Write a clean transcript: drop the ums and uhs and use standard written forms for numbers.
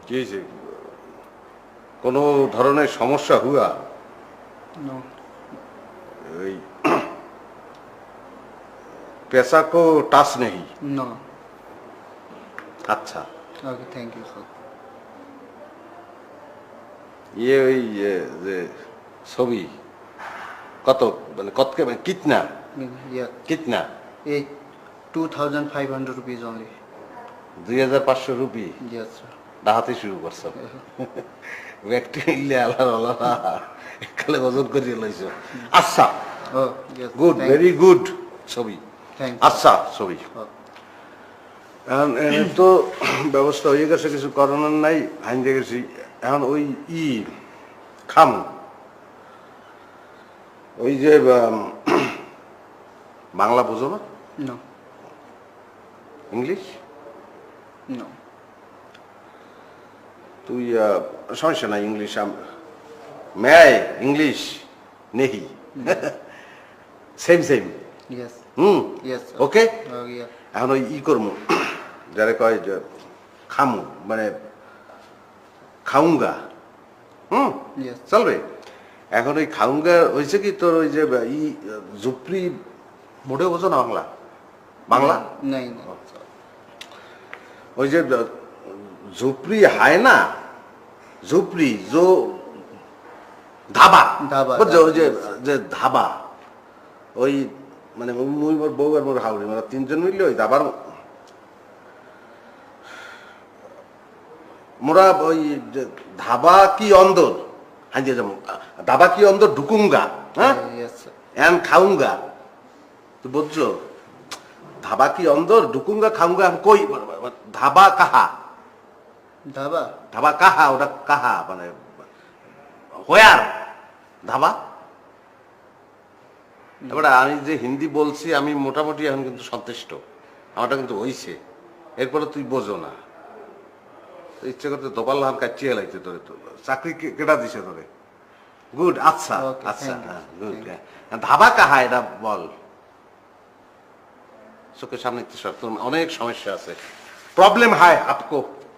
কি হয়েছে? কোনো ধরনের সমস্যা হুয়া? नो ওই पैसा को टच नहीं? नो अच्छा, ओके थैंक यू सर ये ওই যে ছবি কত মানে কত মানে কিতনা yeah কিতনা? ये 2500 rupees only 2500 rupee yes sir ডাহাতে শুরু করছো। ব্যক্তি মিললে আল্লাহ আল্লাহ একালে ওজন করিয়ে লইছো। আচ্ছা, oh yes good, very good ছবি। thank আচ্ছা ছবি you এখন এর তো ব্যবস্থা হয়ে গেছে, কিছু করানোর নাই, আইন দিয়ে গেছি। এখন ওই খাম ওই যে বাংলা বোঝো না? no English? no তুই সমস্যা নাই, ইংলিশ ম্যায় ইংলিশ নেহি same same. yes yes sir ওকে। oh yeah এখন ওই করমু যারা কয় যে খামু মানে খাউঙ্গা, yes চলবে। এখন ওই খাউঙ্গা হয়েছে কি তোর ওই যে জুপরি মোটেও বোঝো না বাংলা? বাংলা नहीं नहीं ওই যে ঝুপড়ি হায় না, ঝুপড়ি জো ধাবা ধাবা, বুঝছো? ওই ধাবা, যে ধাবা, ওই মানে মুই মোর বউ আর মোর হাউড়ি মানে তিনজন মিললে ওই ধাবার মোরা ওই যে ধাবা কি অন্দর হাঁজিয়ে যাবো, ধাবা কি অন্দর ঢুকুঙ্গা, হ্যাঁ yes sir এন খাউঙ্গা, তুই বুঝছো? ধাবা কি অন্দর ঢুকুঙ্গা খাউঙ্গা কই ধাবা কাহা? ধাবা ধাবা কাহা, ওটা কাহা মানে হোয়ার ধাবা? এবারে আমি যে হিন্দি বলছি আমি মোটামুটি এখন কিন্তু সন্তুষ্ট, আমারটা কিন্তু হইছে। এরপরে তুই বোঝো না, ইচ্ছে করতে দোপাল হান কাচিয়ে লাগছে তোরে। তো চাকরি কেটা দিছে তোরে? গুড, আচ্ছা Okay, আচ্ছা, thank you, হ্যাঁ গুড। thank ধাবা কাহা এটা বল, চোখের সামনে তোর অনেক সমস্যা আছে, প্রবলেম হায় আপকো।